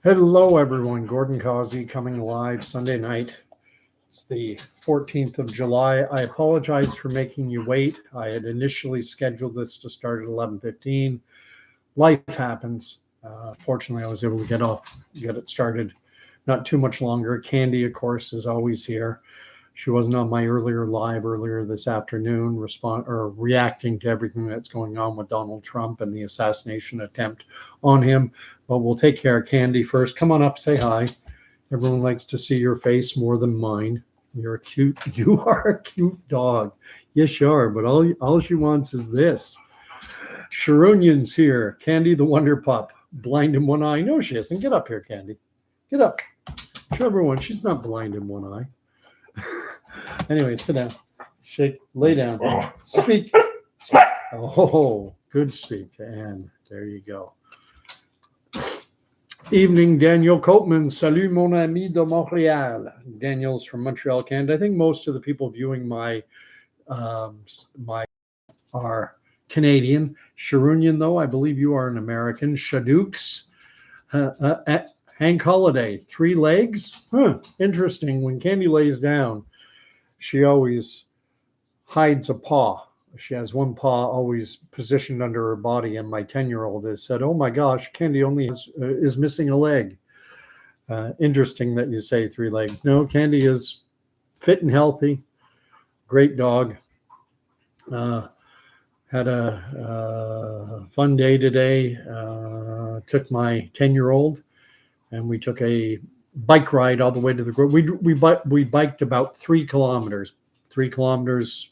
Hello, everyone. Gordon Causey coming live Sunday night. It's the 14th of July. I apologize for making you wait. I had initially scheduled this to start at 11:15. Life happens. Fortunately, I was able to get it started not too much longer. Candy, of course, is always here. She wasn't on my earlier this afternoon, reacting to everything that's going on with Donald Trump and the assassination attempt on him. But we'll take care of Candy first. Come on up, say hi. Everyone likes to see your face more than mine. You are a cute dog. Yes, you are. But all she wants is this. Sharunyan's here. Candy the Wonder Pup. Blind in one eye. No, she isn't. Get up here, Candy. Get up. Show everyone she's not blind in one eye. Anyway, sit down. Shake. Lay down. Speak. Oh, good speak. And there you go. Evening, Daniel Copeman. Salut, mon ami de Montréal. Daniel's from Montreal, Canada. I think most of the people viewing my are Canadian. Sharunyan, though, I believe you are an American. Shadooks. Hank Holiday. 3 legs? Interesting. When Candy lays down, she always hides a paw. She has one paw always positioned under her body, and my 10-year-old has said, "Oh my gosh, Candy only is missing a leg." Interesting that you say 3 legs. No, Candy is fit and healthy. Great dog. Had a fun day today. Took my 10-year-old, and we took a bike ride all the way to the we biked about 3 kilometers. 3 kilometers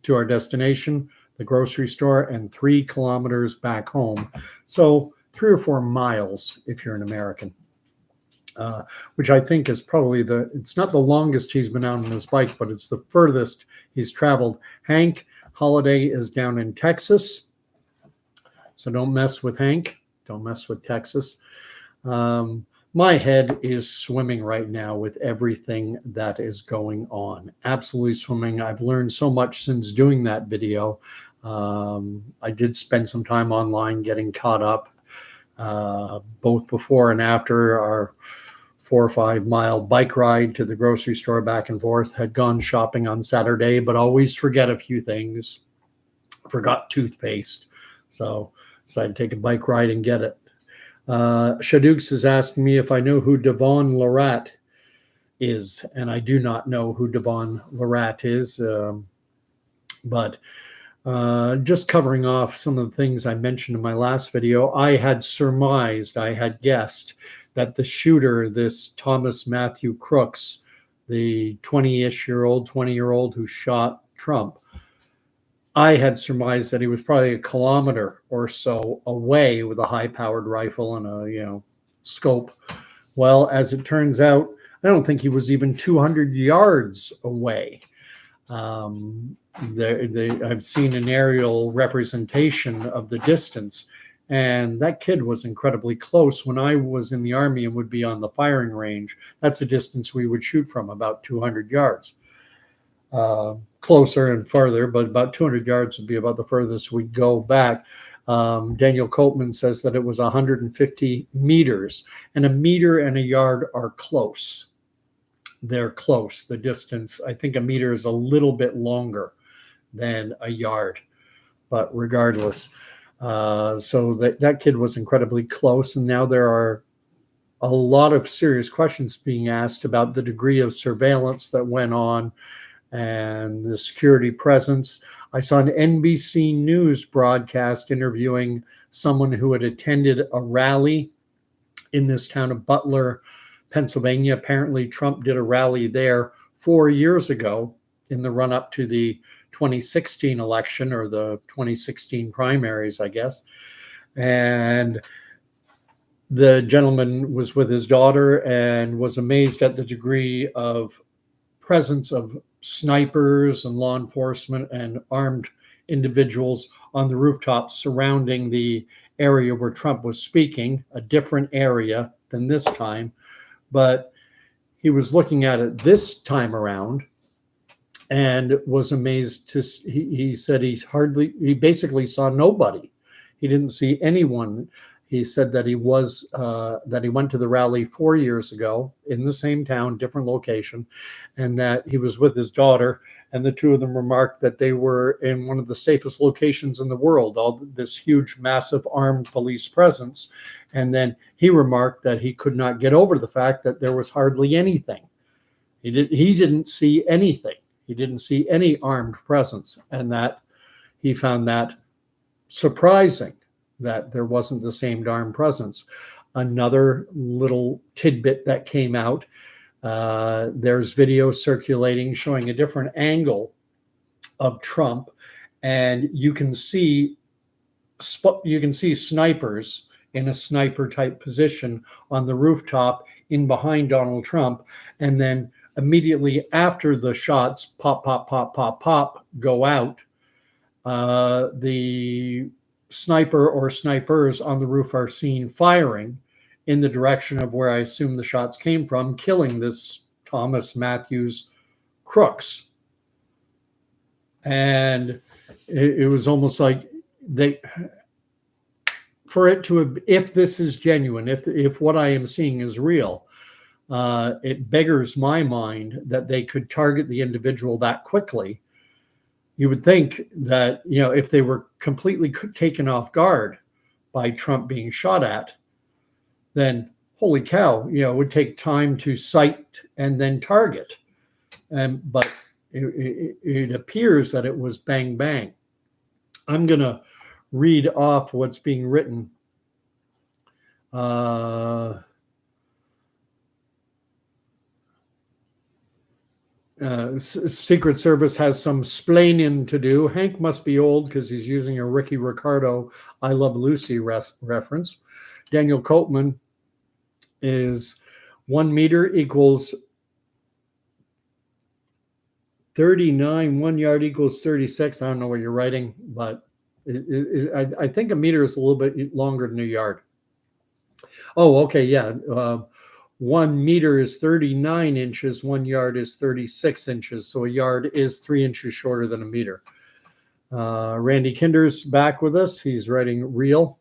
to our destination, the grocery store, and 3 kilometers back home. So 3 or 4 miles if you're an American, which I think is probably it's not the longest he's been out on his bike, but it's the furthest he's traveled. Hank Holiday is down in Texas. So don't mess with Hank. Don't mess with Texas. My head is swimming right now with everything that is going on. Absolutely swimming. I've learned so much since doing that video. I did spend some time online getting caught up, both before and after our 4 or 5 mile bike ride to the grocery store back and forth. Had gone shopping on Saturday, but always forget a few things. Forgot toothpaste. So decided to take a bike ride and get it. Shadooks is asking me if I know who Devon Lorat is, and I do not know who Devon Lorat is, but just covering off some of the things I mentioned in my last video, I had guessed that the shooter, this Thomas Matthew Crooks, the 20-year-old who shot Trump, I had surmised that he was probably a kilometer or so away with a high-powered rifle and a scope. Well, as it turns out, I don't think he was even 200 yards away. I've seen an aerial representation of the distance, and that kid was incredibly close. When I was in the Army and would be on the firing range, that's a distance we would shoot from, about 200 yards. Closer and farther, but about 200 yards would be about the furthest we'd go back. Daniel Copeman says that it was 150 meters, and a meter and a yard are close. They're close. The distance, I think a meter is a little bit longer than a yard, but regardless. So that kid was incredibly close, and now there are a lot of serious questions being asked about the degree of surveillance that went on and the security presence. I saw an NBC News broadcast interviewing someone who had attended a rally in this town of Butler, Pennsylvania. Apparently, Trump did a rally there 4 years ago in the run-up to the 2016 election, or the 2016 primaries, I guess. And the gentleman was with his daughter and was amazed at the degree of presence of snipers and law enforcement and armed individuals on the rooftops surrounding the area where Trump was speaking, a different area than this time. But he was looking at it this time around and was amazed he said he basically saw nobody. He didn't see anyone. He said that he went to the rally 4 years ago in the same town, different location, and that he was with his daughter, and the two of them remarked that they were in one of the safest locations in the world, all this huge, massive armed police presence. And then he remarked that he could not get over the fact that there was hardly anything. He didn't see anything. He didn't see any armed presence, and that he found that surprising, that there wasn't the same darn presence. Another little tidbit that came out, there's video circulating showing a different angle of Trump, and you can see snipers in a sniper type position on the rooftop in behind Donald Trump, and then immediately after the shots pop, pop, pop, pop, pop go out, the sniper or snipers on the roof are seen firing in the direction of where I assume the shots came from, killing this Thomas Matthews Crooks. And it was almost like for it to, if this is genuine, if what I am seeing is real, it beggars my mind that they could target the individual that quickly. You would think that, if they were completely taken off guard by Trump being shot at, then holy cow, it would take time to sight and then target. But it appears that it was bang, bang. I'm going to read off what's being written. Secret Service has some splaining to do. Hank must be old because he's using a Ricky Ricardo I Love Lucy reference. Daniel Copeman is 1 meter equals 39, 1 yard equals 36. I don't know what you're writing, but I think a meter is a little bit longer than a yard. Oh, okay, yeah. 1 meter is 39 inches, 1 yard is 36 inches. So a yard is 3 inches shorter than a meter. Randy Kinder's back with us. He's writing real.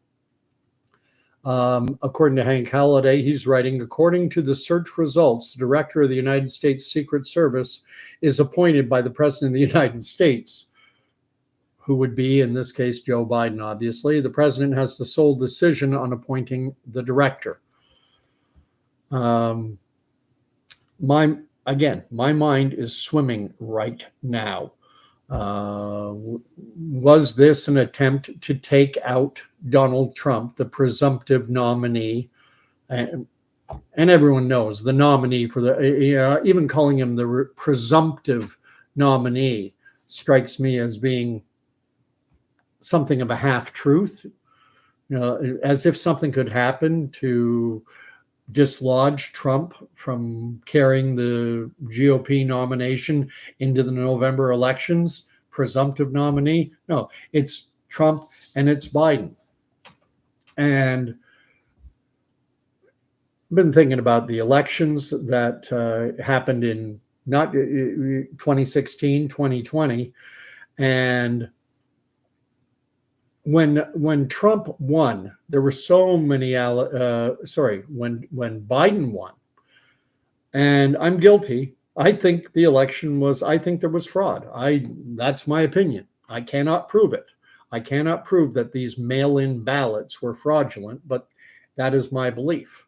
According to Hank Halliday, he's writing, according to the search results, the director of the United States Secret Service is appointed by the President of the United States, who would be, in this case, Joe Biden, obviously. The president has the sole decision on appointing the director. My mind is swimming right now. Was this an attempt to take out Donald Trump, the presumptive nominee? And everyone knows the nominee for the, even calling him the presumptive nominee strikes me as being something of a half-truth, as if something could happen to dislodge Trump from carrying the GOP nomination into the November elections. Presumptive nominee? No, it's Trump and it's Biden. And I've been thinking about the elections that happened in not 2016, 2020, and when Trump won, there were so many. When Biden won, and I'm guilty. I think the election was. I think there was fraud. That's my opinion. I cannot prove it. I cannot prove that these mail-in ballots were fraudulent, but that is my belief.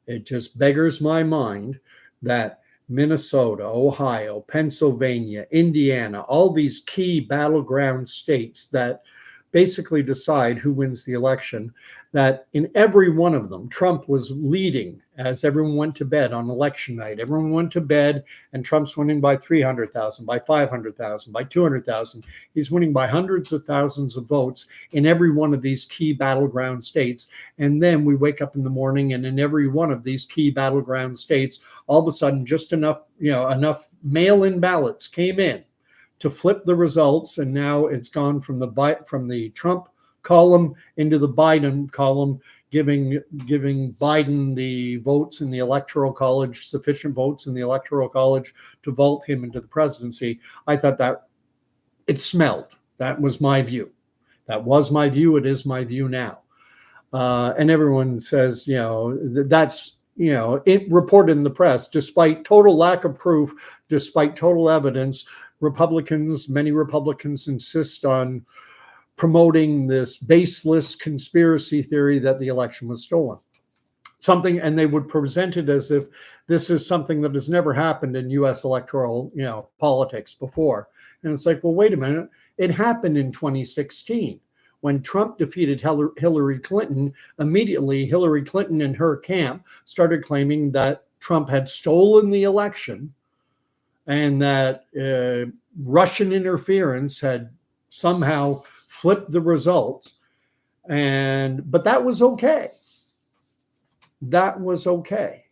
It just beggars my mind that Minnesota, Ohio, Pennsylvania, Indiana, all these key battleground states that basically decide who wins the election, that in every one of them, Trump was leading as everyone went to bed on election night. Everyone went to bed and Trump's winning by 300,000, by 500,000, by 200,000. He's winning by hundreds of thousands of votes in every one of these key battleground states. And then we wake up in the morning and in every one of these key battleground states, all of a sudden just enough mail-in ballots came in to flip the results, and now it's gone from the Trump column into the Biden column, giving Biden the votes in the Electoral College, sufficient votes in the Electoral College to vault him into the presidency. I thought that it smelled. That was my view. That was my view. It is my view now. And everyone says, that's, it reported in the press, despite total lack of proof, despite total evidence, many Republicans insist on promoting this baseless conspiracy theory that the election was stolen. And they would present it as if this is something that has never happened in U.S. electoral, politics before. And it's like, well, wait a minute. It happened in 2016 when Trump defeated Hillary Clinton. Immediately, Hillary Clinton and her camp started claiming that Trump had stolen the election and that Russian interference had somehow flipped the results. But that was okay. That was okay.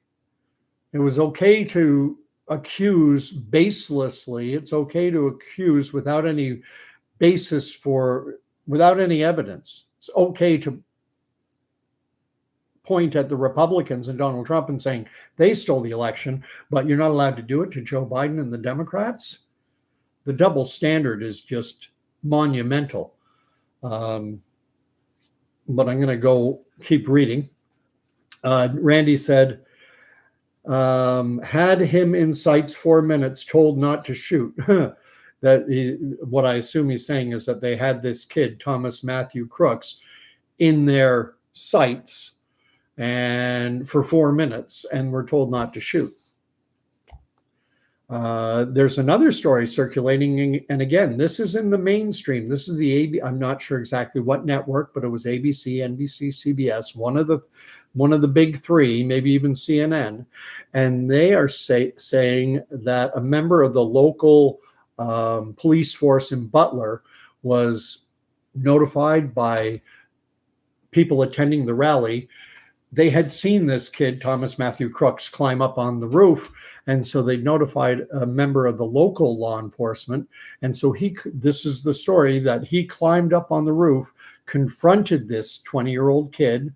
It was okay to accuse baselessly. It's okay to accuse without any without any evidence. It's okay to point at the Republicans and Donald Trump and saying they stole the election, but you're not allowed to do it to Joe Biden and the Democrats. The double standard is just monumental. But I'm going to keep reading. Randy said, had him in sights 4 minutes, told not to shoot. What I assume he's saying is that they had this kid, Thomas Matthew Crooks, in their sights and for 4 minutes and were told not to shoot. There's another story circulating, and again, this is in the mainstream. This is I'm not sure exactly what network, but it was ABC, NBC, CBS, one of the big three, maybe even CNN, and they are saying that a member of the local police force in Butler was notified by people attending the rally. They had seen this kid, Thomas Matthew Crooks, climb up on the roof. And so they notified a member of the local law enforcement. And so this is the story, that he climbed up on the roof, confronted this 20-year-old kid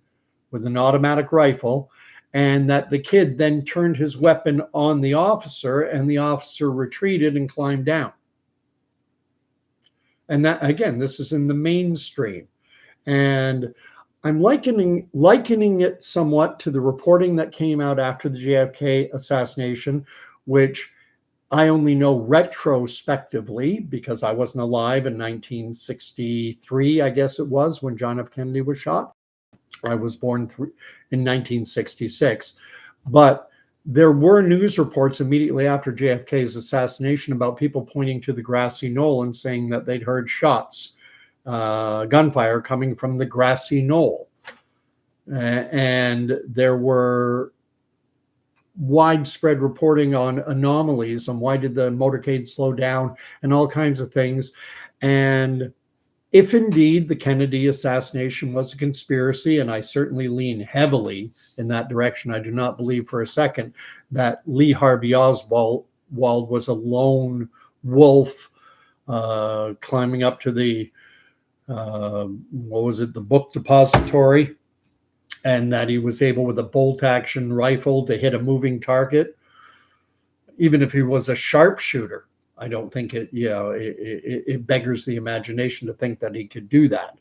with an automatic rifle, and that the kid then turned his weapon on the officer, and the officer retreated and climbed down. And that, again, this is in the mainstream. And I'm likening it somewhat to the reporting that came out after the JFK assassination, which I only know retrospectively because I wasn't alive in 1963, I guess it was, when John F. Kennedy was shot. I was born in 1966. But there were news reports immediately after JFK's assassination about people pointing to the grassy knoll and saying that they'd heard shots, gunfire coming from the grassy knoll. And there were widespread reporting on anomalies, on why did the motorcade slow down, and all kinds of things. And if indeed the Kennedy assassination was a conspiracy, and I certainly lean heavily in that direction, I do not believe for a second that Lee Harvey Oswald was a lone wolf climbing up to the the book depository, and that he was able with a bolt action rifle to hit a moving target. Even if he was a sharpshooter, I don't think it beggars the imagination to think that he could do that.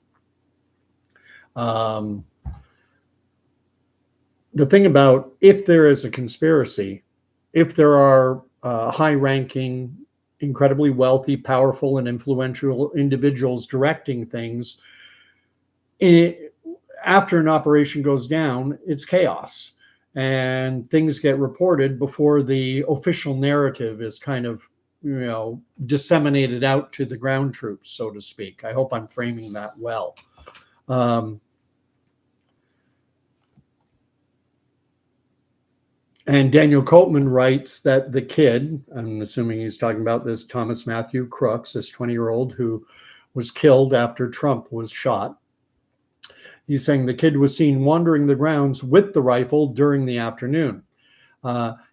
The thing about, if there is a conspiracy, if there are high-ranking, incredibly wealthy, powerful, and influential individuals directing things, after an operation goes down, it's chaos, and things get reported before the official narrative is kind of, disseminated out to the ground troops, so to speak. I hope I'm framing that well. And Daniel Copeman writes that the kid, I'm assuming he's talking about this Thomas Matthew Crooks, this 20-year-old who was killed after Trump was shot. He's saying the kid was seen wandering the grounds with the rifle during the afternoon.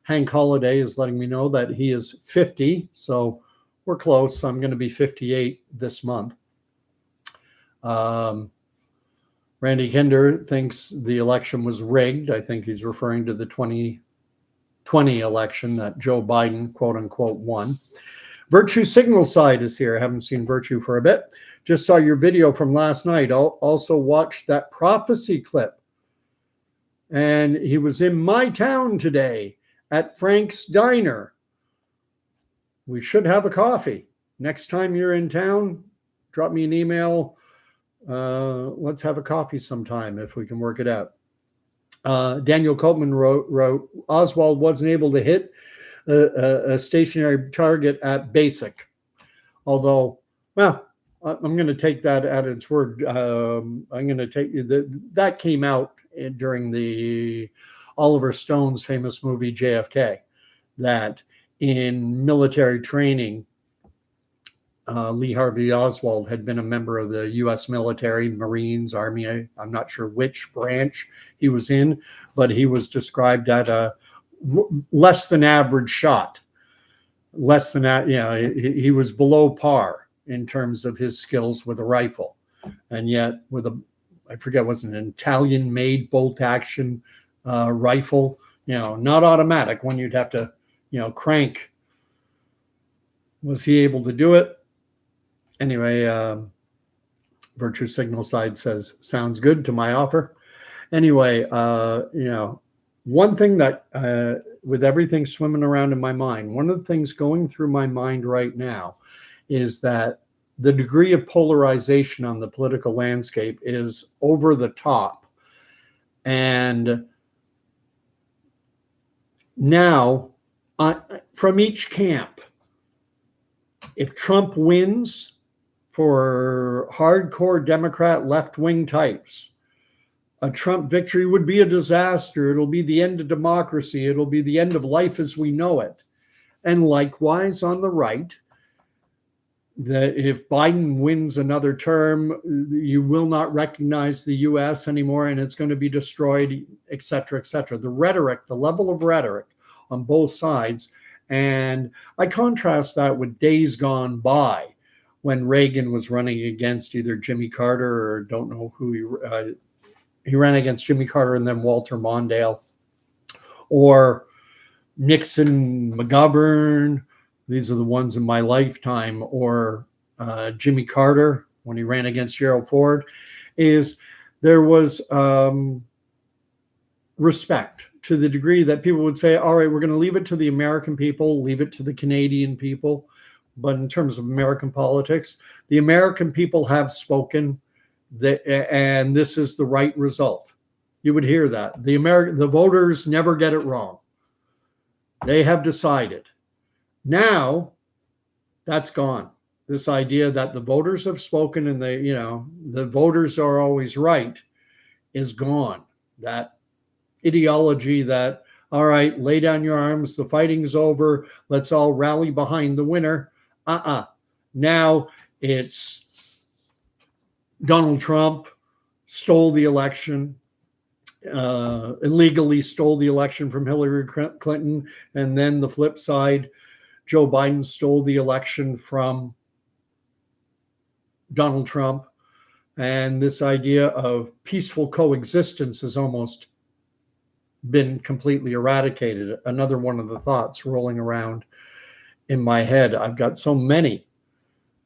Hank Holliday is letting me know that he is 50, so we're close. I'm going to be 58 this month. Randy Kinder thinks the election was rigged. I think he's referring to the 2020 election that Joe Biden, quote unquote, won. Virtue Signal Side is here. I haven't seen Virtue for a bit. Just saw your video from last night. I'll also watched that prophecy clip. And he was in my town today at Frank's Diner. We should have a coffee. Next time you're in town, drop me an email. Let's have a coffee sometime if we can work it out. Daniel Copeman wrote Oswald wasn't able to hit a stationary target at basic. Although, well, I'm going to take that at its word. I'm going to take that came out during the Oliver Stone's famous movie JFK, that in military training, Lee Harvey Oswald had been a member of the U.S. military, Marines, Army. I'm not sure which branch he was in, but he was described at a less than average shot. Less than that, he was below par in terms of his skills with a rifle, and yet with I forget, was an Italian-made bolt-action rifle, not automatic, one you'd have to, crank. Was he able to do it? Anyway, Virtue Signal Side says, sounds good to my offer. Anyway, one thing that, with everything swimming around in my mind, one of the things going through my mind right now is that the degree of polarization on the political landscape is over the top. And now, from each camp, if Trump wins, for hardcore Democrat left-wing types, a Trump victory would be a disaster. It'll be the end of democracy. It'll be the end of life as we know it. And likewise, on the right, that if Biden wins another term, you will not recognize the U.S. anymore, and it's going to be destroyed, et cetera, et cetera. The rhetoric, the level of rhetoric on both sides. And I contrast that with days gone by when Reagan was running against either Jimmy Carter or don't know who he ran against Jimmy Carter and then Walter Mondale, or Nixon, McGovern. These are the ones in my lifetime, or Jimmy Carter when he ran against Gerald Ford. Is there was respect to the degree that people would say, all right, we're going to leave it to the American people, leave it to the Canadian people. But in terms of American politics, the American people have spoken, and this is the right result. You would hear that. The voters never get it wrong. They have decided. Now, that's gone. This idea that the voters have spoken and the voters are always right is gone. That ideology that, all right, lay down your arms, the fighting's over, let's all rally behind the winner. Now it's Donald Trump stole the election, illegally stole the election from Hillary Clinton, and then the flip side, Joe Biden stole the election from Donald Trump. And this idea of peaceful coexistence has almost been completely eradicated. Another one of the thoughts rolling around in my head. I've got so many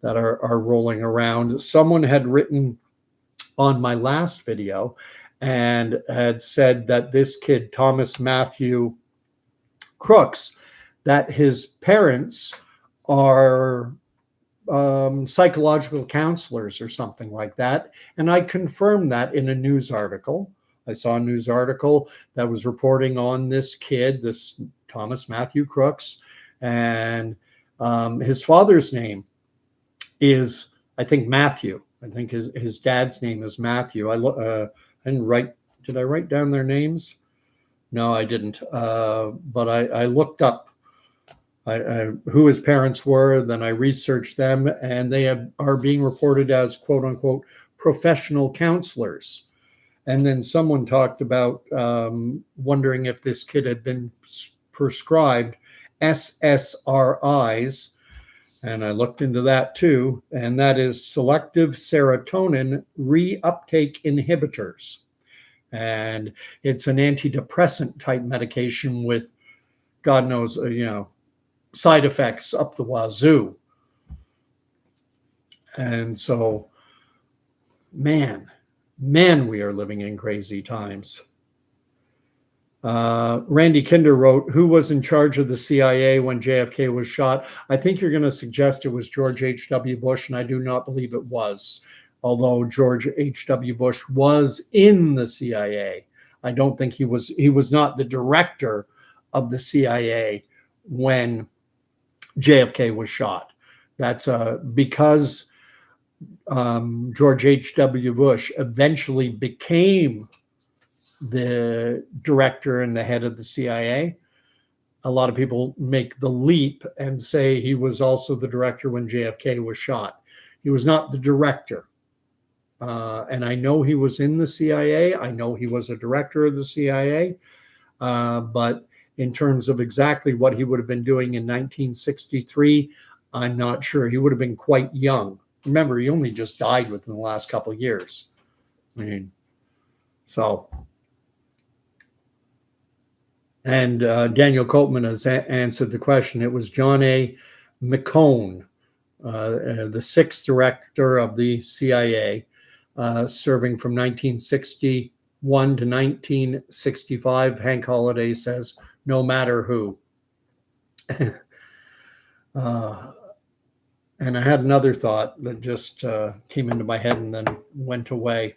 that are rolling around. Someone had written on my last video and had said that this kid, Thomas Matthew Crooks, that his parents are psychological counselors or something like that. And I confirmed that in a news article. I saw a news article that was reporting on this kid, this Thomas Matthew Crooks, and his father's name is, I think, Matthew. I think his dad's name is Matthew. I didn't write. Did I write down their names? No, I didn't. But I looked up who his parents were. Then I researched them, and they are being reported as quote unquote professional counselors. And then someone talked about wondering if this kid had been prescribed SSRIs, and I looked into that too, and that is selective serotonin reuptake inhibitors. And it's an antidepressant type medication with, God knows, side effects up the wazoo. And so, man, we are living in crazy times. Randy Kinder wrote, who was in charge of the CIA when JFK was shot? I think you're going to suggest it was George H.W. Bush, and I do not believe it was. Although George H.W. Bush was in the CIA. I don't think he was not the director of the CIA when JFK was shot. That's because George H.W. Bush eventually became the director and the head of the CIA. A lot of people make the leap and say he was also the director when JFK was shot. He was not the director. And I know he was in the CIA. I know he was a director of the CIA. But in terms of exactly what he would have been doing in 1963, I'm not sure. He would have been quite young. Remember, he only just died within the last couple of years. I mean, so. And Daniel Copeman has answered the question. It was John A. McCone, the sixth director of the CIA, serving from 1961 to 1965. Hank Holliday says, no matter who. And I had another thought that just came into my head and then went away.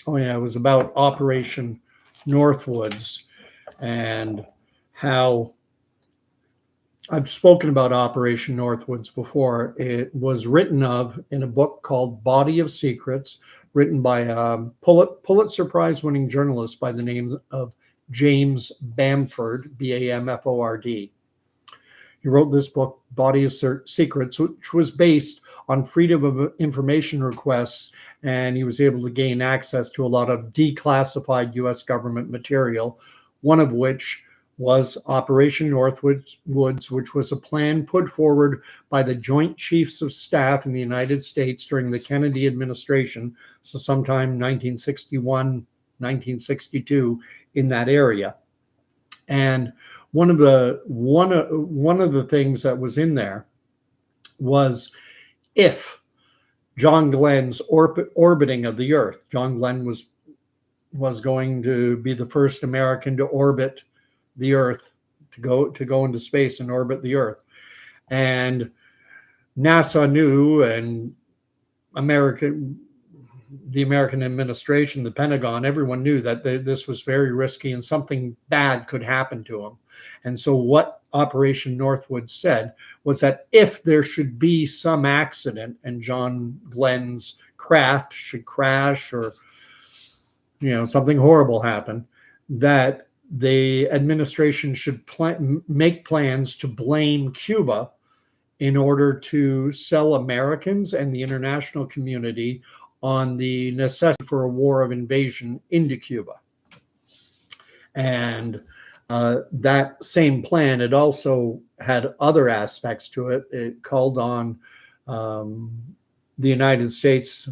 Oh, yeah, it was about Operation Northwoods. And how I've spoken about Operation Northwoods before. It was written of in a book called Body of Secrets, written by a Pulitzer Prize-winning journalist by the name of James Bamford, B-A-M-F-O-R-D. He wrote this book, Body of Secrets, which was based on freedom of information requests, and he was able to gain access to a lot of declassified U.S. government material, one of which was Operation Northwoods, which was a plan put forward by the Joint Chiefs of Staff in the United States during the Kennedy administration, so sometime 1961, 1962, in that area. And one of the things that was in there was if John Glenn's orbiting of the Earth. John Glenn was going to be the first American to orbit the Earth, to go into space and orbit the Earth. And NASA knew, and the American administration, the Pentagon, everyone knew that this was very risky and something bad could happen to them. And so what Operation Northwoods said was that if there should be some accident and John Glenn's craft should crash or something horrible happen, that the administration should make plans to blame Cuba in order to sell Americans and the international community on the necessity for a war of invasion into Cuba. And that same plan, it also had other aspects to it. It called on the United States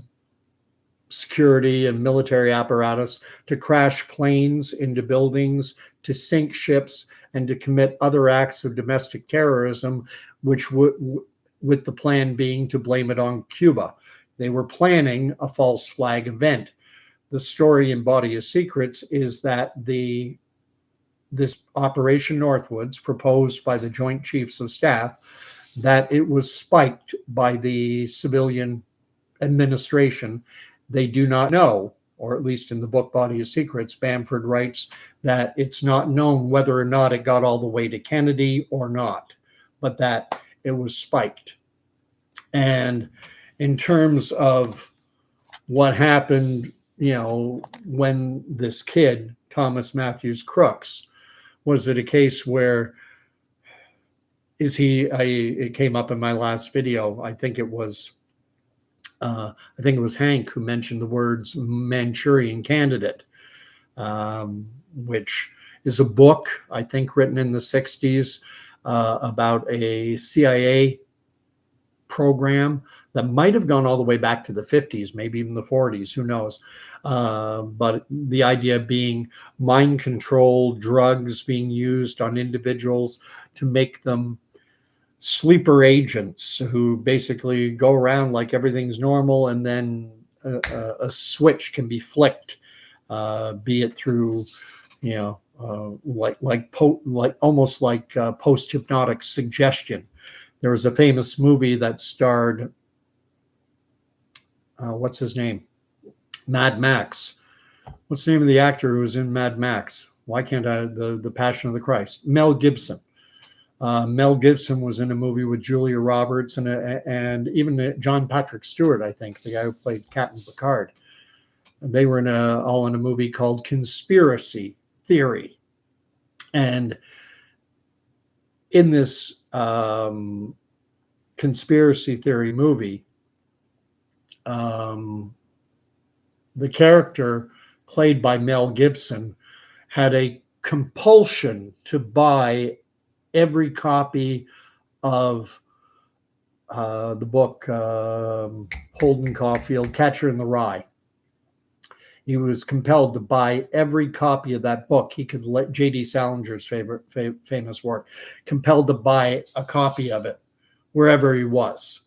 security and military apparatus to crash planes into buildings, to sink ships, and to commit other acts of domestic terrorism, which with the plan being to blame it on Cuba. They were planning a false flag event. The story in Body of Secrets is that this Operation Northwoods, proposed by the Joint Chiefs of Staff, that it was spiked by the civilian administration. They do not know, or at least in the book Body of Secrets, Bamford writes that it's not known whether or not it got all the way to Kennedy or not, but that it was spiked. And in terms of what happened, when this kid, Thomas Matthews Crooks, was it a case where it came up in my last video. I think it was Hank who mentioned the words Manchurian Candidate, which is a book, I think, written in the 60s about a CIA program that might have gone all the way back to the 50s, maybe even the 40s, who knows. But the idea being mind control, drugs being used on individuals to make them sleeper agents who basically go around like everything's normal, and then a switch can be flicked, be it through, you know, like almost like post hypnotic suggestion. There was a famous movie that starred what's his name, Mad Max. What's the name of the actor who was in Mad Max? Why can't I? The Passion of the Christ. Mel Gibson. Mel Gibson was in a movie with Julia Roberts and even John Patrick Stewart, I think, the guy who played Captain Picard. They were all in a movie called Conspiracy Theory. And in this conspiracy theory movie, the character played by Mel Gibson had a compulsion to buy every copy of the book Holden Caulfield, Catcher in the Rye. He was compelled to buy every copy of that book. He could let J.D. Salinger's famous work, compelled to buy a copy of it wherever he was.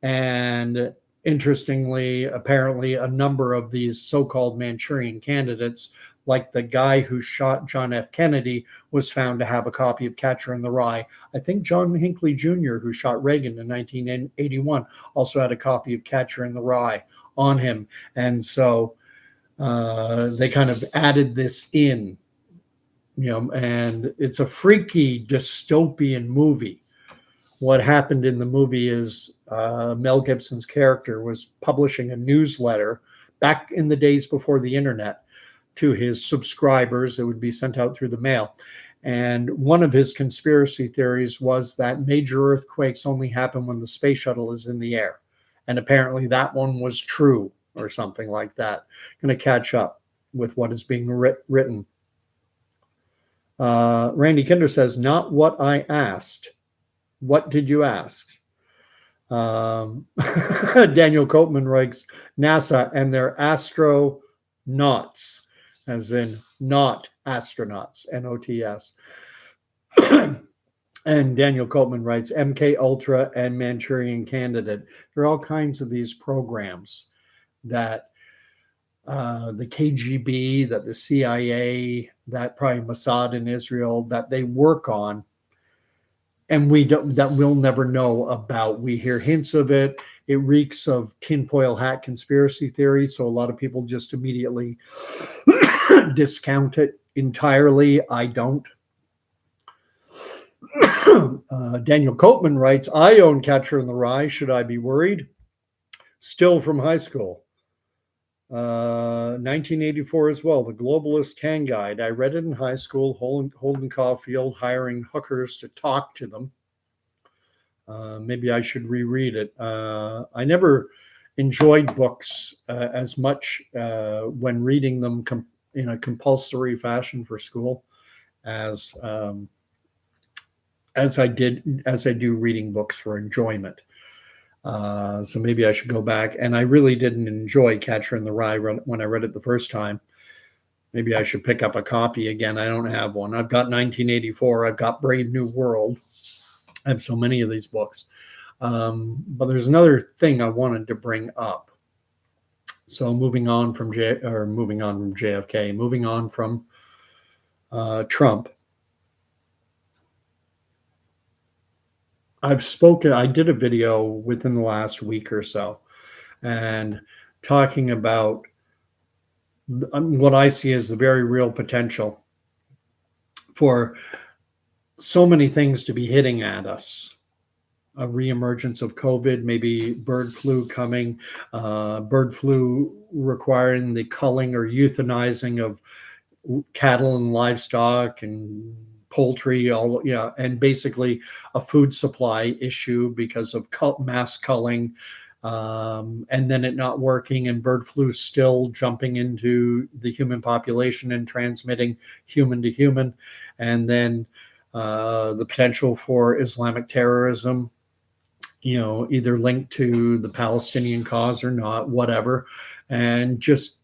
And interestingly, apparently, a number of these so-called Manchurian candidates, like the guy who shot John F. Kennedy, was found to have a copy of Catcher in the Rye. I think John Hinckley Jr., who shot Reagan in 1981, also had a copy of Catcher in the Rye on him. And so they kind of added this in, and it's a freaky dystopian movie. What happened in the movie is Mel Gibson's character was publishing a newsletter back in the days before the internet to his subscribers. It would be sent out through the mail. And one of his conspiracy theories was that major earthquakes only happen when the space shuttle is in the air. And apparently that one was true or something like that. Going to catch up with what is being written. Randy Kinder says, not what I asked. What did you ask? Daniel Copeman writes, NASA and their astronauts, as in not astronauts, N-O-T-S. And Daniel Copeman writes, MK Ultra and Manchurian Candidate. There are all kinds of these programs that the KGB, that the CIA, that probably Mossad in Israel, that they work on, and that we'll never know about. We hear hints of it. It reeks of tinfoil hat conspiracy theory, so a lot of people just immediately discount it entirely. I don't. Daniel Copeman writes, I own Catcher in the Rye. Should I be worried? Still from high school. 1984 as well, The Globalist Hand Guide. I read it in high school. Holden Caulfield hiring hookers to talk to them. Maybe I should reread it. I never enjoyed books as much when reading them in a compulsory fashion for school as I do reading books for enjoyment. So maybe I should go back. And I really didn't enjoy Catcher in the Rye when I read it the first time. Maybe I should pick up a copy again. I don't have one. I've got 1984. I've got Brave New World. I have so many of these books. But there's another thing I wanted to bring up. So moving on from JFK, moving on from Trump. I did a video within the last week or so, and talking about what I see as the very real potential for so many things to be hitting at us. A reemergence of COVID, maybe bird flu coming, bird flu requiring the culling or euthanizing of cattle and livestock and poultry, and basically a food supply issue because of mass culling, and then it not working, and bird flu still jumping into the human population and transmitting human to human, and then the potential for Islamic terrorism, either linked to the Palestinian cause or not, whatever, and just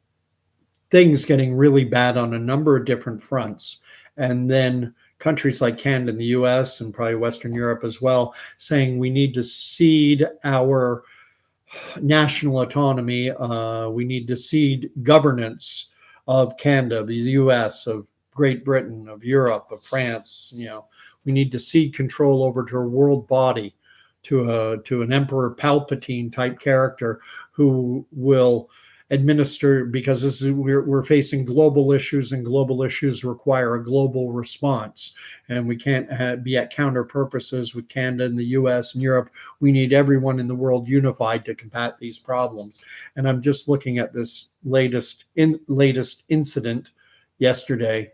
things getting really bad on a number of different fronts. And then countries like Canada and the US and probably Western Europe as well, saying we need to cede our national autonomy. We need to cede governance of Canada, of the US, of Great Britain, of Europe, of France. We need to cede control over to a world body, to an Emperor Palpatine type character who will administer, because we're facing global issues, and global issues require a global response, and we can't be at counter purposes with Canada and the US and Europe. We need everyone in the world unified to combat these problems. And I'm just looking at this latest incident yesterday,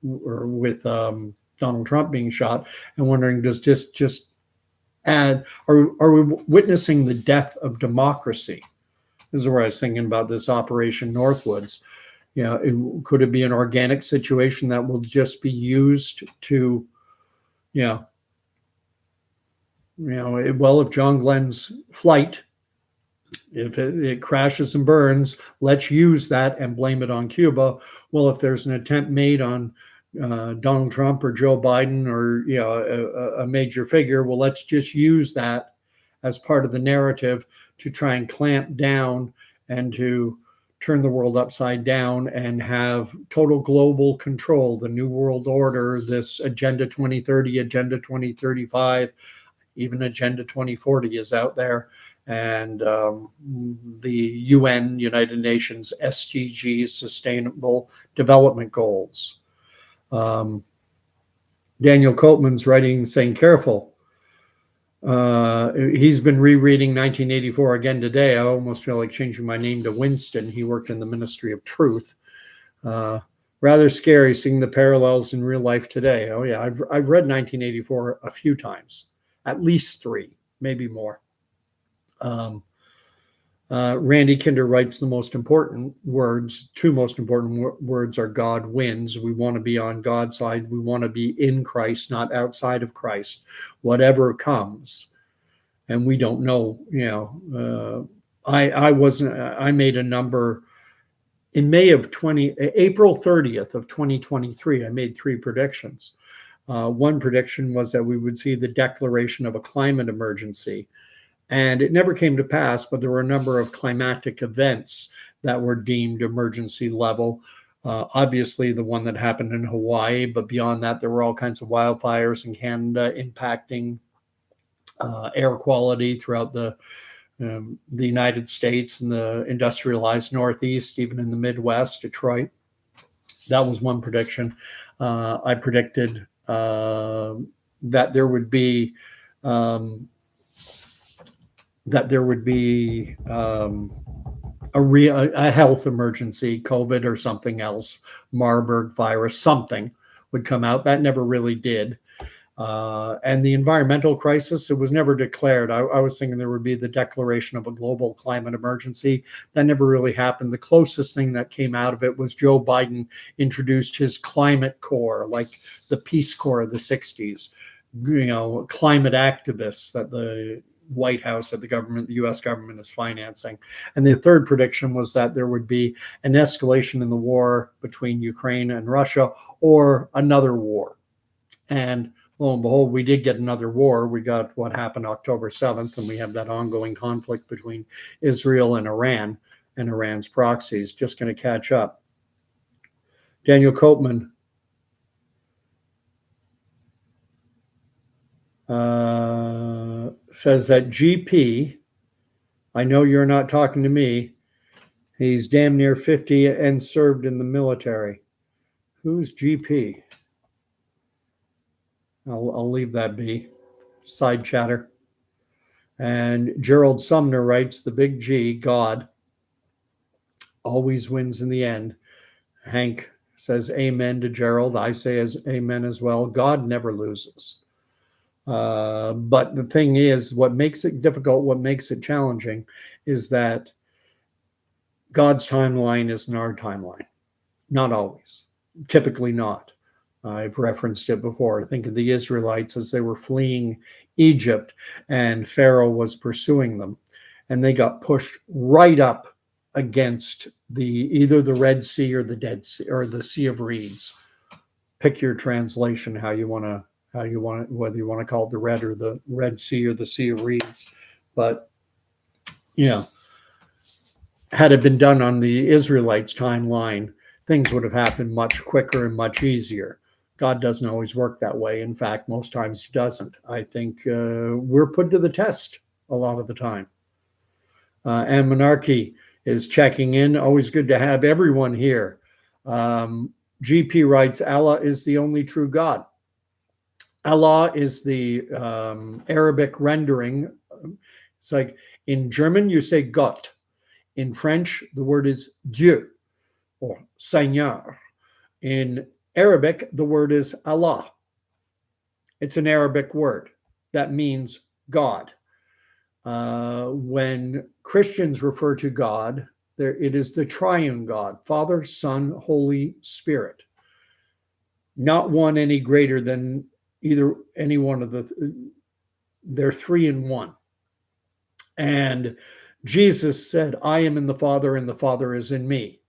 with Donald Trump being shot, and wondering, does this just add, are we witnessing the death of democracy? This is where I was thinking about this Operation Northwoods. Could it be an organic situation that will just be used to, if John Glenn's flight, if it crashes and burns, let's use that and blame it on Cuba. Well, if there's an attempt made on Donald Trump or Joe Biden or a major figure, well, let's just use that as part of the narrative to try and clamp down and to turn the world upside down and have total global control, the New World Order, this Agenda 2030, Agenda 2035, even Agenda 2040 is out there, and the UN, United Nations SDGs, Sustainable Development Goals. Daniel Copeman's writing saying, careful. He's been rereading 1984 again today. I almost feel like changing my name to Winston. He worked in the Ministry of Truth. Rather scary seeing the parallels in real life today. Oh yeah, I've read 1984 a few times, at least 3, maybe more. Randy Kinder writes two most important words are God wins. We want to be on God's side. We want to be in Christ, not outside of Christ, whatever comes. And we don't know, I made a number in April 30th of 2023, I made 3 predictions. One prediction was that we would see the declaration of a climate emergency. And it never came to pass, but there were a number of climatic events that were deemed emergency level. Obviously, the one that happened in Hawaii, but beyond that, there were all kinds of wildfires in Canada impacting air quality throughout the United States and the industrialized Northeast, even in the Midwest, Detroit. That was one prediction. I predicted that there would be a health emergency, COVID or something else, Marburg virus, something would come out. That never really did. And the environmental crisis, it was never declared. I was thinking there would be the declaration of a global climate emergency. That never really happened. The closest thing that came out of it was Joe Biden introduced his climate corps, like the Peace Corps of the 60s, climate activists that the White House, that the US government is financing. And the third prediction was that there would be an escalation in the war between Ukraine and Russia, or another war. And lo and behold, we did get another war. We got what happened October 7th, and we have that ongoing conflict between Israel and Iran, and Iran's proxies just going to catch up. Daniel Copeman says that GP, I know you're not talking to me, he's damn near 50 and served in the military. Who's GP? I'll leave that be. Side chatter. And Gerald Sumner writes, the big G, God, always wins in the end. Hank says amen to Gerald. I say amen as well. God never loses. But the thing is, what makes it difficult, what makes it challenging, is that God's timeline isn't our timeline. Not always. Typically not. I've referenced it before. Think of the Israelites as they were fleeing Egypt and Pharaoh was pursuing them. And they got pushed right up against either the Red Sea or the Dead Sea or the Sea of Reeds. pick your translation, how you want it, whether you want to call it the Red or the Red Sea or the Sea of Reeds. But, you know, had it been done on the Israelites' timeline, things would have happened much quicker and much easier. God doesn't always work that way. In fact, most times he doesn't. I think we're put to the test a lot of the time. And Monarchy is checking in. Always good to have everyone here. GP writes, Allah is the only true God. Allah is the Arabic rendering. It's like in German, you say Gott. In French, the word is Dieu or Seigneur. In Arabic, the word is Allah. It's an Arabic word that means God. When Christians refer to God, it is the triune God, Father, Son, Holy Spirit. Not one any greater than any one of they're three in one. And Jesus said, I am in the Father and the Father is in me.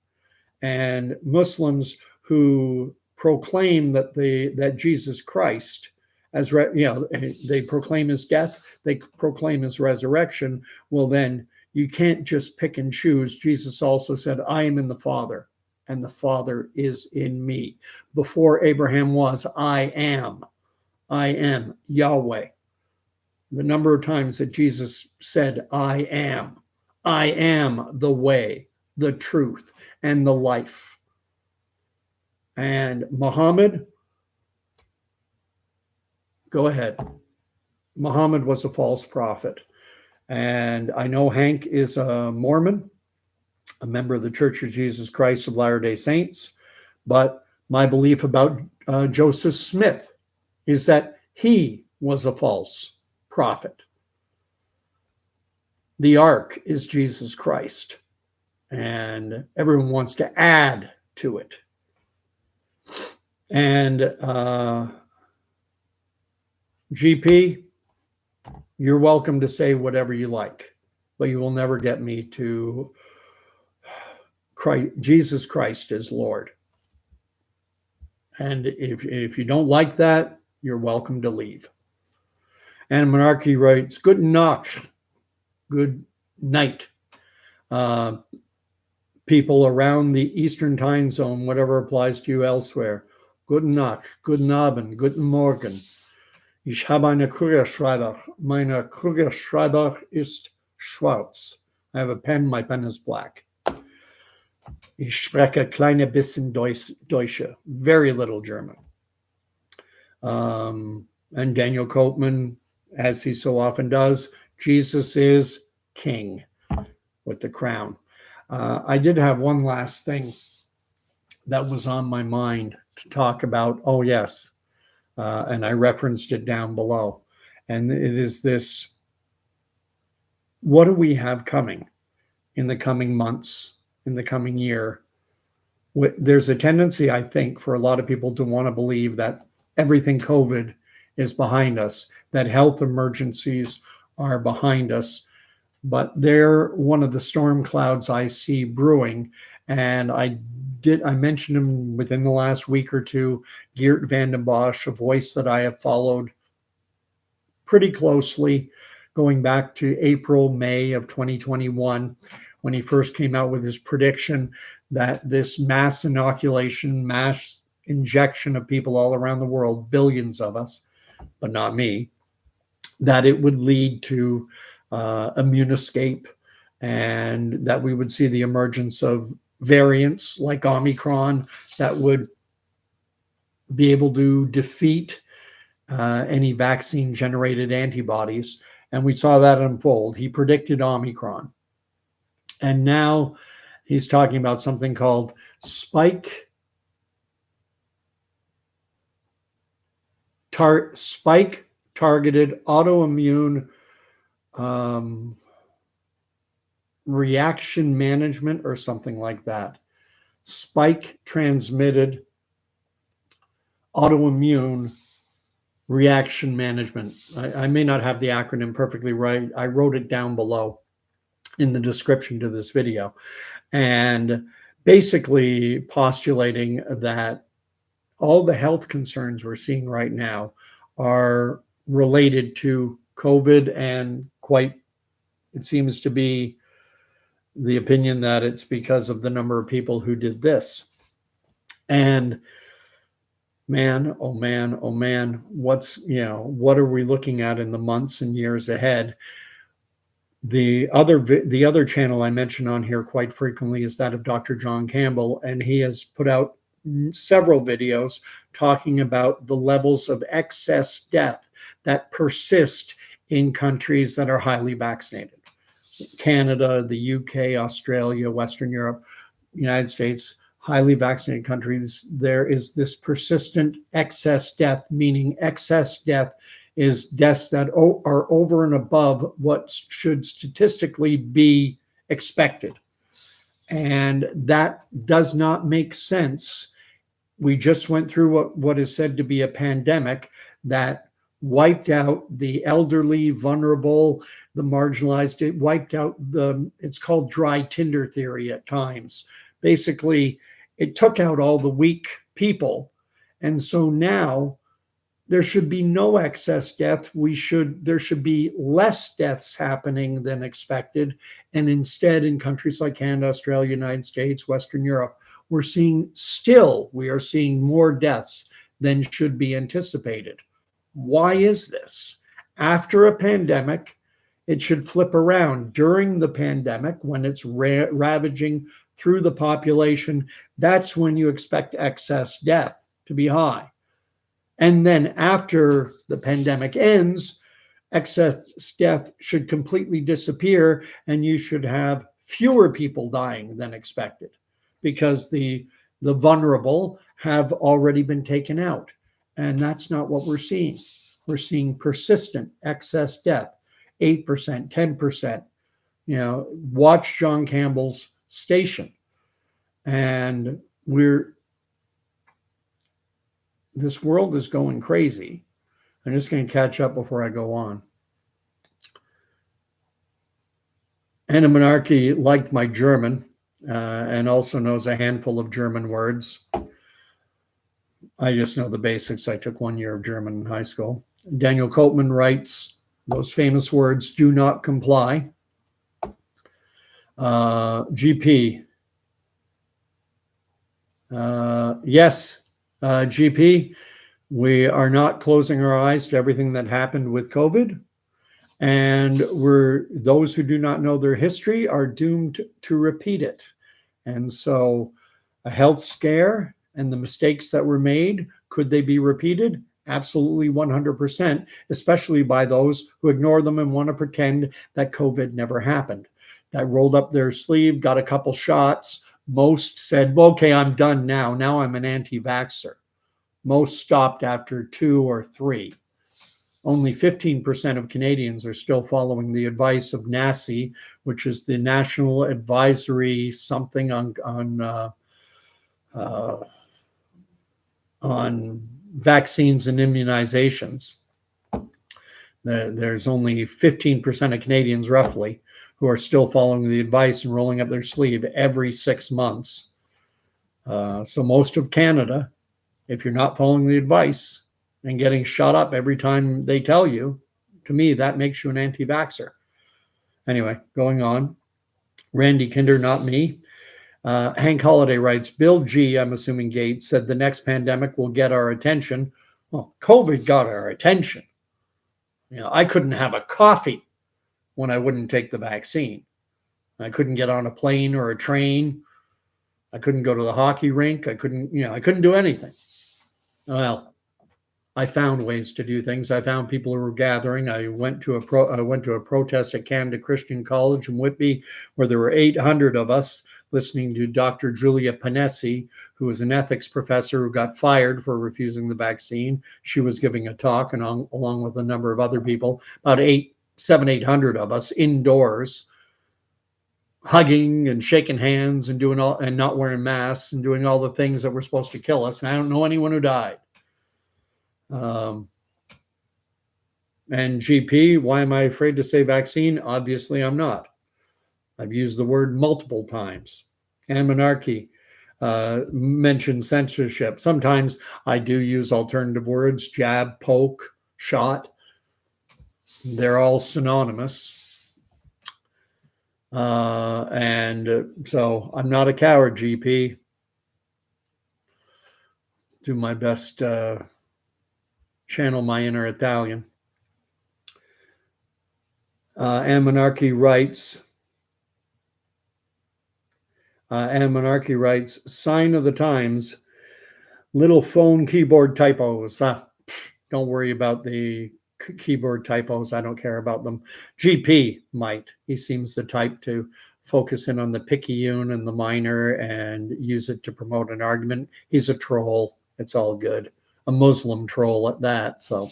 And Muslims who proclaim that Jesus Christ, they proclaim his death, they proclaim his resurrection. Well, then you can't just pick and choose. Jesus also said, I am in the Father and the Father is in me. Before Abraham was, I am Yahweh. The number of times that Jesus said, I am the way, the truth, and the life. And Muhammad, go ahead. Muhammad was a false prophet. And I know Hank is a Mormon, a member of the Church of Jesus Christ of Latter-day Saints. But my belief about Joseph Smith is that he was a false prophet. The ark is Jesus Christ, and everyone wants to add to it. And GP, you're welcome to say whatever you like, but you will never get me to Jesus Christ is Lord. And if you don't like that, you're welcome to leave. And Monarchy writes, good Nacht, good night. People around the Eastern time zone, whatever applies to you elsewhere. Guten Nacht, guten Abend, guten Morgen. Ich habe eine Kugelschreiber. Meine Kugelschreiber ist schwarz. I have a pen, my pen is black. Ich spreche kleine bisschen Deutsche, very little German. And Daniel Copeman, as he so often does, Jesus is king with the crown. I did have one last thing that was on my mind to talk about. Oh, yes. And I referenced it down below. And it is this, what do we have coming in the coming months, in the coming year? There's a tendency, I think, for a lot of people to want to believe that everything COVID is behind us, that health emergencies are behind us. But they're one of the storm clouds I see brewing. And I mentioned him within the last week or two, Geert Vanden Bosch, a voice that I have followed pretty closely going back to April, May of 2021, when he first came out with his prediction that this mass inoculation, mass injection of people all around the world, billions of us, but not me, that it would lead to immune escape, and that we would see the emergence of variants like Omicron that would be able to defeat any vaccine-generated antibodies. And we saw that unfold. He predicted Omicron. And now he's talking about something called spike targeted autoimmune reaction management or something like that. Spike transmitted autoimmune reaction management. I may not have the acronym perfectly right. I wrote it down below in the description to this video. And basically postulating that all the health concerns we're seeing right now are related to COVID, and quite, it seems to be the opinion that it's because of the number of people who did this. And man, oh man, oh man, what are we looking at in the months and years ahead? The other channel I mention on here quite frequently is that of Dr. John Campbell, and he has put out several videos talking about the levels of excess death that persist in countries that are highly vaccinated. Canada, the UK, Australia, Western Europe, United States, highly vaccinated countries, there is this persistent excess death, meaning excess death is deaths that are over and above what should statistically be expected. And that does not make sense. We just went through what is said to be a pandemic that wiped out the elderly, vulnerable, the marginalized. It wiped out it's called dry tinder theory at times. Basically, it took out all the weak people. And so now there should be no excess death. There should be less deaths happening than expected. And instead, in countries like Canada, Australia, United States, Western Europe, we are seeing more deaths than should be anticipated. Why is this? After a pandemic, it should flip around. During the pandemic, when it's ravaging through the population, that's when you expect excess death to be high. And then after the pandemic ends, excess death should completely disappear, and you should have fewer people dying than expected because the vulnerable have already been taken out. And that's not what we're seeing. We're seeing persistent excess death, 8%, 10%. Watch John Campbell's station. And this world is going crazy. I'm just going to catch up before I go on. Anna Monarchy liked my German and also knows a handful of German words. I just know the basics. I took 1 year of German in high school. Daniel Copeman writes those famous words, do not comply. GP. Yes, GP, we are not closing our eyes to everything that happened with COVID. And those who do not know their history are doomed to repeat it. And so a health scare and the mistakes that were made, could they be repeated? Absolutely 100%, especially by those who ignore them and want to pretend that COVID never happened. That rolled up their sleeve, got a couple shots. Most said, well, okay, I'm done now. Now I'm an anti-vaxxer. Most stopped after 2 or 3. Only 15% of Canadians are still following the advice of NACI, which is the National Advisory something on vaccines and immunizations. There's only 15% of Canadians, roughly, who are still following the advice and rolling up their sleeve every 6 months. So most of Canada, if you're not following the advice and getting shot up every time they tell you, to me, that makes you an anti-vaxxer. Anyway, going on. Randy Kinder, not me. Hank Holiday writes, Bill G., I'm assuming Gates, said the next pandemic will get our attention. Well, COVID got our attention. I couldn't have a coffee when I wouldn't take the vaccine. I couldn't get on a plane or a train. I couldn't go to the hockey rink. I couldn't do anything. Well, I found ways to do things. I found people who were gathering. I went to a protest at Canada Christian College in Whitby, where there were 800 of us listening to Dr. Julia Panesi, who was an ethics professor who got fired for refusing the vaccine. She was giving a talk, and along with a number of other people, about 800 of us indoors, hugging and shaking hands and doing all, and not wearing masks and doing all the things that were supposed to kill us. And I don't know anyone who died. And GP, why am I afraid to say vaccine? Obviously, I'm not. I've used the word multiple times. And monarchy. mention censorship. Sometimes I do use alternative words: jab, poke, shot. They're all synonymous. And so I'm not a coward, GP. Do my best, channel my inner Italian. And Monarchy writes, sign of the times, little phone keyboard typos. Don't worry about the keyboard typos. I don't care about them. GP might. He seems the type to focus in on the picayune and the minor and use it to promote an argument. He's a troll. It's all good. A Muslim troll at that. So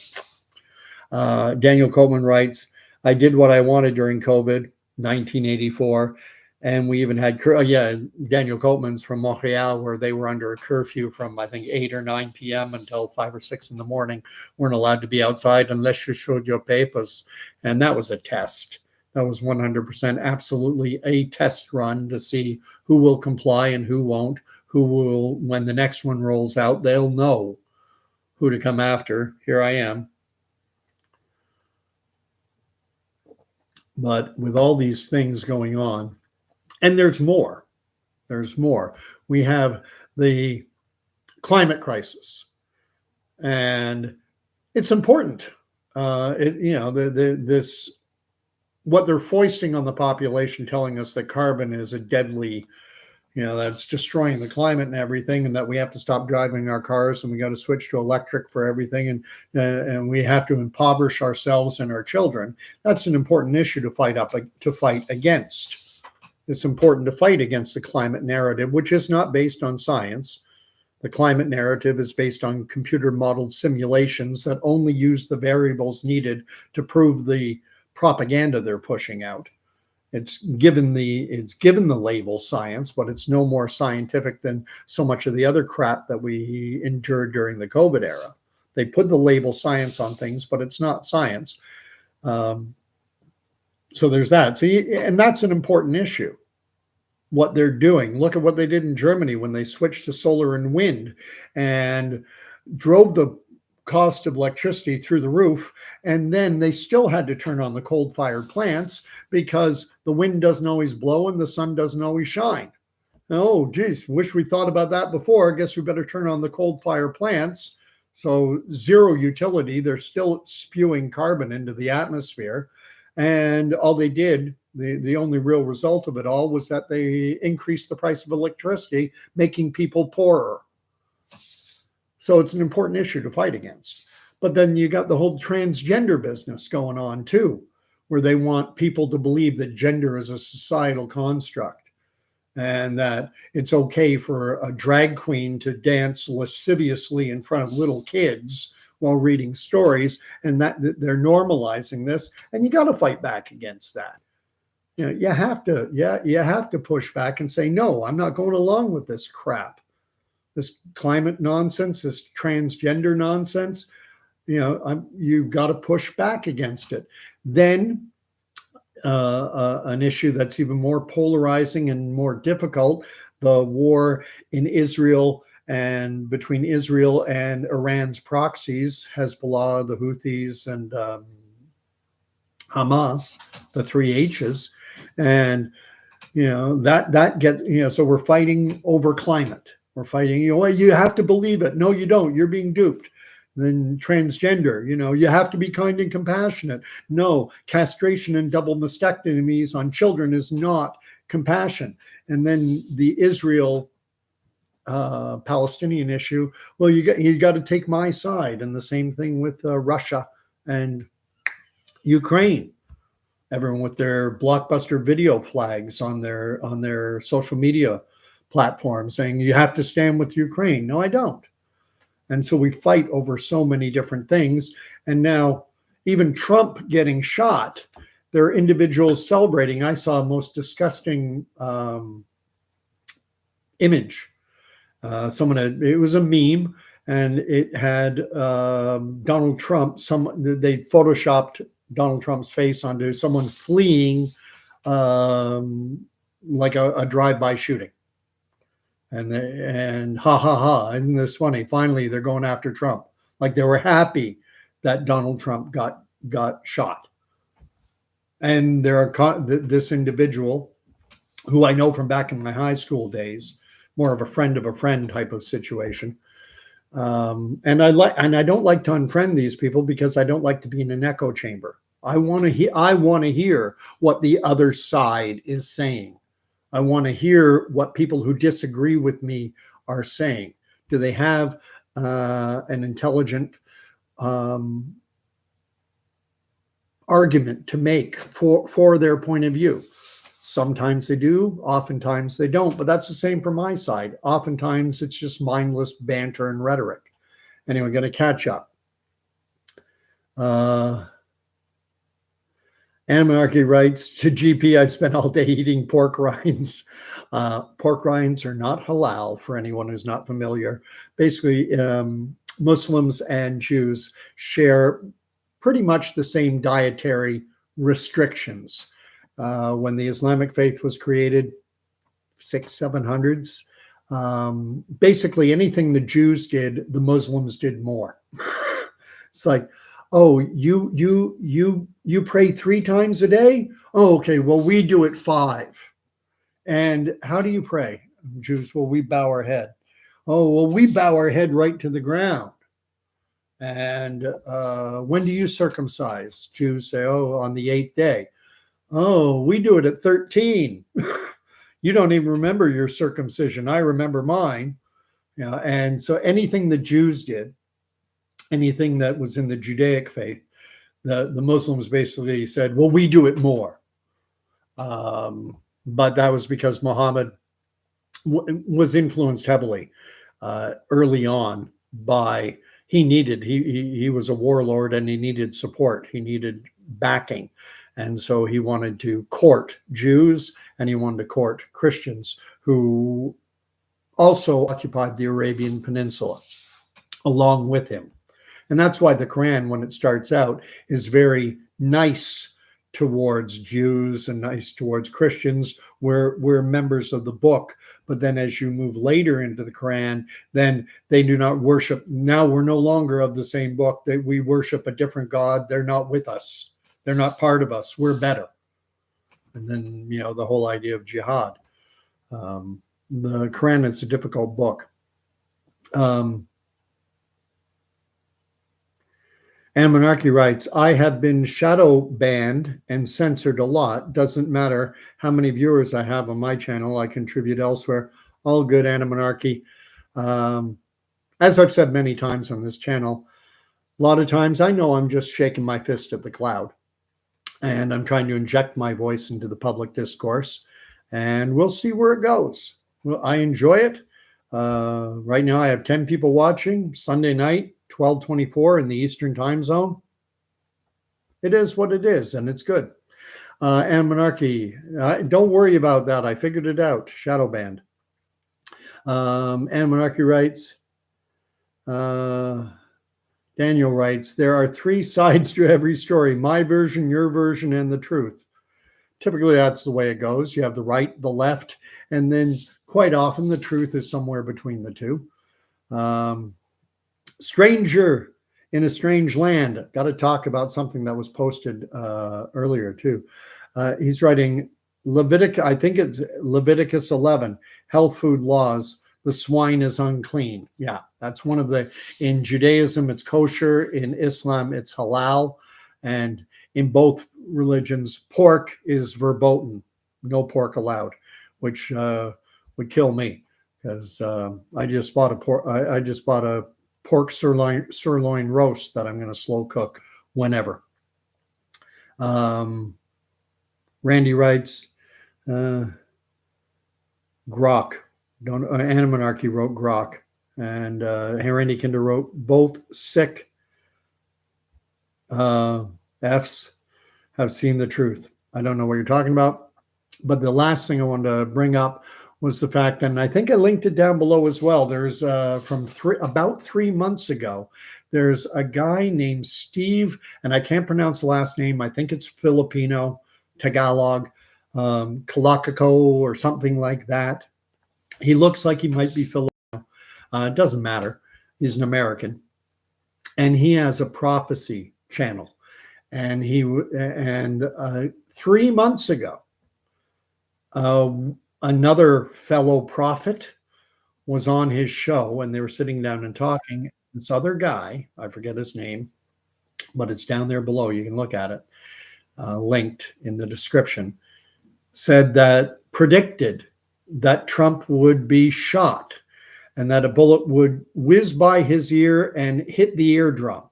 Daniel Coleman writes, I did what I wanted during COVID, 1984. And we even had, Daniel Coleman's from Montreal, where they were under a curfew from, I think, 8 or 9 p.m. until 5 or 6 in the morning. Weren't allowed to be outside unless you showed your papers. And that was a test. That was 100% absolutely a test run to see who will comply and who won't, who will, when the next one rolls out, they'll know who to come after. Here I am. But with all these things going on, and there's more. We have the climate crisis, and it's important. This what they're foisting on the population, telling us that carbon is a deadly, that's destroying the climate and everything, and that we have to stop driving our cars and we got to switch to electric for everything, and we have to impoverish ourselves and our children. That's an important issue to fight against. It's important to fight against the climate narrative, which is not based on science. The climate narrative is based on computer modeled simulations that only use the variables needed to prove the propaganda they're pushing out. It's given the label science, but it's no more scientific than so much of the other crap that we endured during the COVID era. They put the label science on things, but it's not science. So there's that. And that's an important issue, what they're doing. Look at what they did in Germany when they switched to solar and wind and drove the cost of electricity through the roof. And then they still had to turn on the coal-fired plants because the wind doesn't always blow and the sun doesn't always shine. Oh, geez, wish we thought about that before. I guess we better turn on the coal-fired plants. So zero utility. They're still spewing carbon into the atmosphere. And all they did, the only real result of it all was that they increased the price of electricity, making people poorer. So it's an important issue to fight against. But then you got the whole transgender business going on too, where they want people to believe that gender is a societal construct and that it's okay for a drag queen to dance lasciviously in front of little kids while reading stories, and that they're normalizing this. And you got to fight back against that. You have to push back and say, no, I'm not going along with this crap, this climate nonsense, this transgender nonsense. You've got to push back against it. Then an issue that's even more polarizing and more difficult, the war in Israel and between Israel and Iran's proxies, Hezbollah, the Houthis, and Hamas, the three H's. And, that gets, so we're fighting over climate. We're fighting, you have to believe it. No, you don't. You're being duped. Then transgender, you have to be kind and compassionate. No, castration and double mastectomies on children is not compassion. And then the Israel Palestinian issue, well, you got to take my side. And the same thing with Russia and Ukraine. Everyone with their blockbuster video flags on their social media platforms saying you have to stand with Ukraine. No, I don't. And so we fight over so many different things. And now even Trump getting shot, there are individuals celebrating. I saw a most disgusting image. It was a meme, and it had Donald Trump. They photoshopped Donald Trump's face onto someone fleeing like a drive-by shooting. and ha ha ha, isn't this funny? Finally, they're going after Trump. Like they were happy that Donald Trump got shot. And there are this individual who I know from back in my high school days, more of a friend type of situation. And I don't like to unfriend these people because I don't like to be in an echo chamber. I want to hear what the other side is saying. I want to hear what people who disagree with me are saying. Do they have an intelligent argument to make for their point of view? Sometimes they do, oftentimes they don't, but that's the same for my side. Oftentimes it's just mindless banter and rhetoric. Anyway, going to catch up. Anarchy writes to GP, I spent all day eating pork rinds. Pork rinds are not halal for anyone who's not familiar. Basically, Muslims and Jews share pretty much the same dietary restrictions. When the Islamic faith was created, 600s, 700s, basically anything the Jews did, the Muslims did more. It's like, oh, you pray 3 times a day? Oh, okay, well, we do it 5. And how do you pray? Jews, well, we bow our head. Oh, well, we bow our head right to the ground. And when do you circumcise? Jews say, oh, on the 8th day. Oh, we do it at 13. You don't even remember your circumcision. I remember mine. And so anything the Jews did, anything that was in the Judaic faith, the Muslims basically said, well, we do it more. But that was because Muhammad was influenced heavily early on by, he was a warlord and he needed support. He needed backing. And so he wanted to court Jews and he wanted to court Christians who also occupied the Arabian Peninsula along with him. And that's why the Quran, when it starts out, is very nice towards Jews and nice towards Christians. We're members of the book. But then as you move later into the Quran, then they do not worship. Now we're no longer of the same book. That we worship a different God. They're not with us. They're not part of us. We're better. And then, the whole idea of jihad. The Quran is a difficult book. And Monarchy writes, I have been shadow banned and censored a lot. Doesn't matter how many viewers I have on my channel. I contribute elsewhere. All good, Anna Monarchy. As I've said many times on this channel, a lot of times I know I'm just shaking my fist at the cloud. And I'm trying to inject my voice into the public discourse. And we'll see where it goes. Well, I enjoy it. Right now I have 10 people watching. Sunday night, 12:24 in the Eastern time zone. It is what it is, and it's good. And Monarchy, don't worry about that. I figured it out. Shadow banned. And Monarchy writes, Daniel writes, there are 3 sides to every story. My version, your version, and the truth. Typically, that's the way it goes. You have the right, the left, and then quite often the truth is somewhere between the two. Stranger in a strange land. Got to talk about something that was posted earlier too. He's writing I think it's Leviticus 11, health food laws. The swine is unclean. Yeah, that's one of in Judaism, it's kosher. In Islam, it's halal. And in both religions, pork is verboten. No pork allowed, which would kill me because I just bought a pork sirloin roast that I'm going to slow cook whenever. Randy writes, grok. Anna Monarchy wrote grok, and Randy Kinder wrote both sick Fs have seen the truth. I don't know what you're talking about, but the last thing I wanted to bring up was the fact, and I think I linked it down below as well. There's about 3 months ago, there's a guy named Steve, and I can't pronounce the last name. I think it's Filipino, Tagalog, Kalakaco or something like that. He looks like he might be Filipino. It doesn't matter. He's an American, and he has a prophecy channel. And 3 months ago, uh, another fellow prophet was on his show, and they were sitting down and talking. This other guy, I forget his name, but it's down there below. You can look at it, linked in the description. Said that predicted that Trump would be shot and that a bullet would whiz by his ear and hit the eardrum.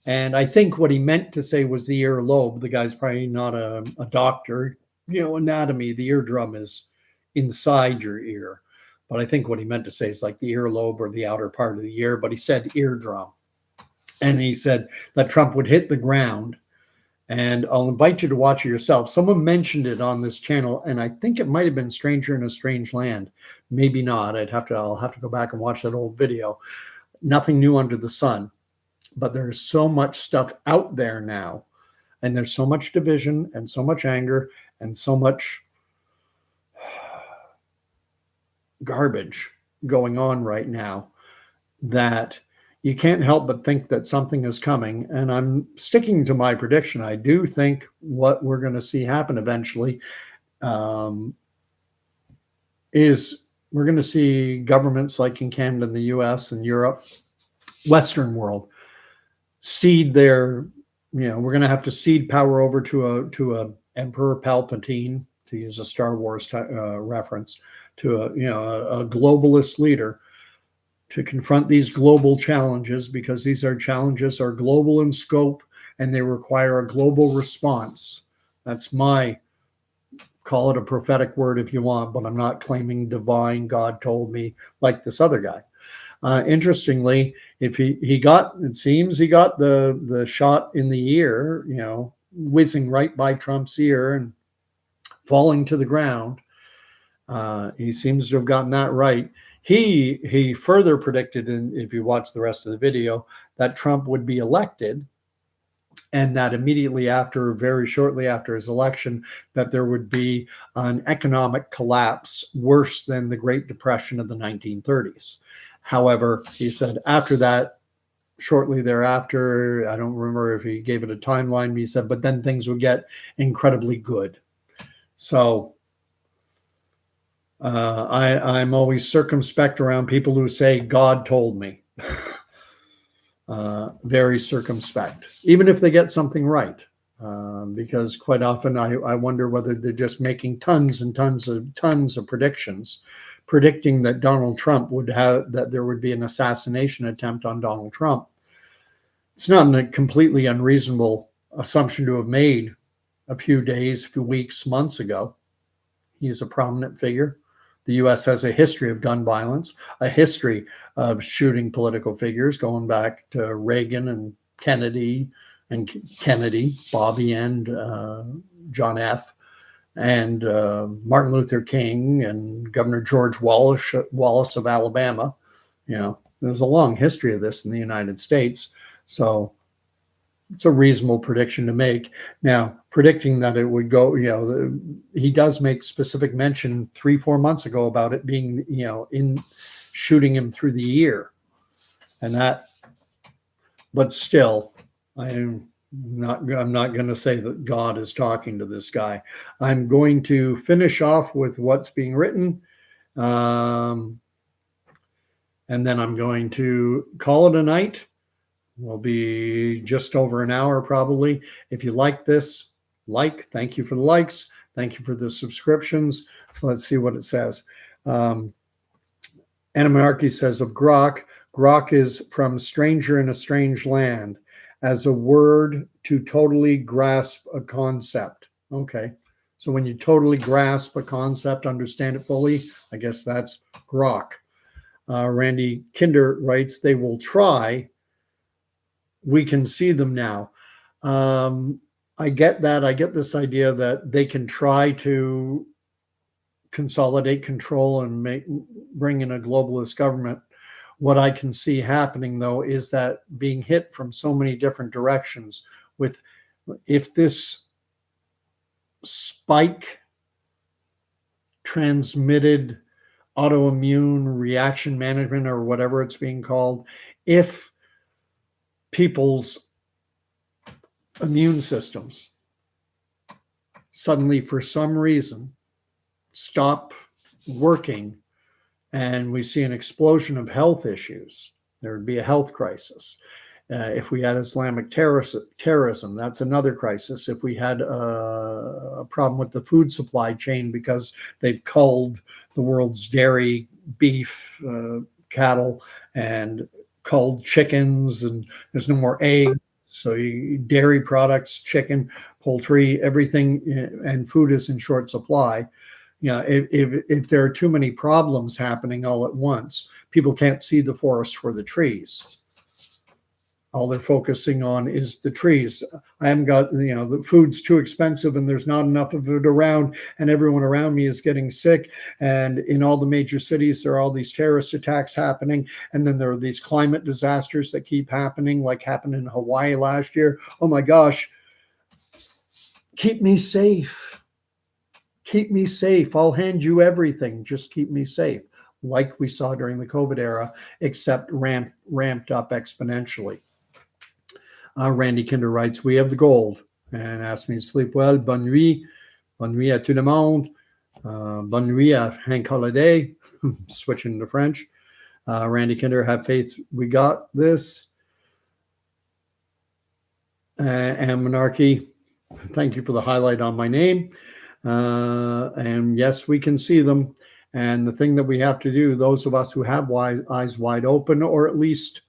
And I think what he meant to say was the earlobe. The guy's probably not a doctor. Anatomy, the eardrum is inside your ear. But I think what he meant to say is like the earlobe or the outer part of the ear. But he said eardrum. And he said that Trump would hit the ground. And I'll invite you to watch it yourself. Someone mentioned it on this channel, and I think it might have been Stranger in a Strange Land. Maybe not. I'll have to go back and watch that old video. Nothing new under the sun. But there's so much stuff out there now, and there's so much division and so much anger and so much garbage going on right now that you can't help but think that something is coming. And I'm sticking to my prediction. I do think what we're going to see happen eventually is we're going to see governments like in Canada and the US and Europe, Western world, cede their, we're going to have to cede power over to a Emperor Palpatine, to use a Star Wars reference, to a globalist leader to confront these global challenges, because these challenges are global in scope and they require a global response. That's call it a prophetic word if you want, but I'm not claiming divine God told me like this other guy. Interestingly, if it seems he got the shot in the ear, whizzing right by Trump's ear and falling to the ground. He seems to have gotten that right. He further predicted, and if you watch the rest of the video, that Trump would be elected, and that immediately after, very shortly after his election, that there would be an economic collapse worse than the Great Depression of the 1930s. However, he said after that, shortly thereafter, I don't remember if he gave it a timeline, but he said, but then things would get incredibly good. So I'm always circumspect around people who say, God told me. Very circumspect, even if they get something right. Because quite often I wonder whether they're just making tons and tons of predictions, predicting that Donald Trump that there would be an assassination attempt on Donald Trump. It's not a completely unreasonable assumption to have made a few days, few weeks, months ago. He's a prominent figure. The U.S. has a history of gun violence, a history of shooting political figures going back to Reagan and Kennedy, Bobby and John F., and Martin Luther King and Governor George Wallace of Alabama. There's a long history of this in the United States. So it's a reasonable prediction to make. Now, predicting that it would go, he does make specific mention 3-4 months ago about it being, in shooting him through the ear. And that, but still, I'm not going to say that God is talking to this guy. I'm going to finish off with what's being written. And then I'm going to call it a night. We'll be just over an hour probably. If you like this, thank you for the likes. Thank you for the subscriptions. So let's see what it says. Anamarchy says of grok is from stranger in a strange land, as a word to totally grasp a concept. Okay. So when you totally grasp a concept, understand it fully, I guess that's grok. Randy Kinder writes, they will try. We can see them now. I get that. I get this idea that they can try to consolidate control and bring in a globalist government. What I can see happening, though, is that being hit from so many different directions, if this spike transmitted autoimmune reaction management or whatever it's being called, if people's immune systems suddenly, for some reason, stop working and we see an explosion of health issues, there would be a health crisis. If we had Islamic terrorism, that's another crisis. If we had a problem with the food supply chain because they've culled the world's dairy, beef, cattle, and culled chickens, and there's no more eggs. So dairy products, chicken, poultry, everything, and food is in short supply. If there are too many problems happening all at once, people can't see the forest for the trees. All they're focusing on is the trees. I haven't got, the food's too expensive and there's not enough of it around, and everyone around me is getting sick. And in all the major cities, there are all these terrorist attacks happening. And then there are these climate disasters that keep happening, like happened in Hawaii last year. Oh my gosh, keep me safe. Keep me safe. I'll hand you everything. Just keep me safe. Like we saw during the COVID era, except ramped up exponentially. Randy Kinder writes, we have the gold, and asks me to sleep well. Bonne nuit. Bonne nuit à tout le monde. Bonne nuit à Hank Holiday. Switching to French. Randy Kinder, have faith. We got this. And Monarchy, thank you for the highlight on my name. And yes, we can see them. And the thing that we have to do, those of us who have eyes wide open, or at least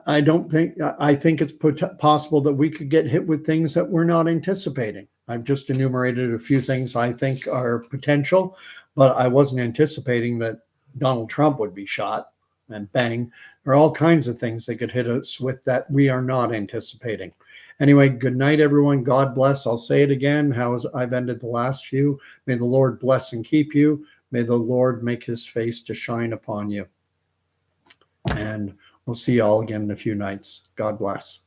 I think it's possible that we could get hit with things that we're not anticipating. I've just enumerated a few things I think are potential, but I wasn't anticipating that Donald Trump would be shot, and bang. There are all kinds of things that could hit us with that we are not anticipating. Anyway, good night, everyone. God bless. I'll say it again, I've ended the last few. May the Lord bless and keep you. May the Lord make his face to shine upon you. And we'll see you all again in a few nights. God bless.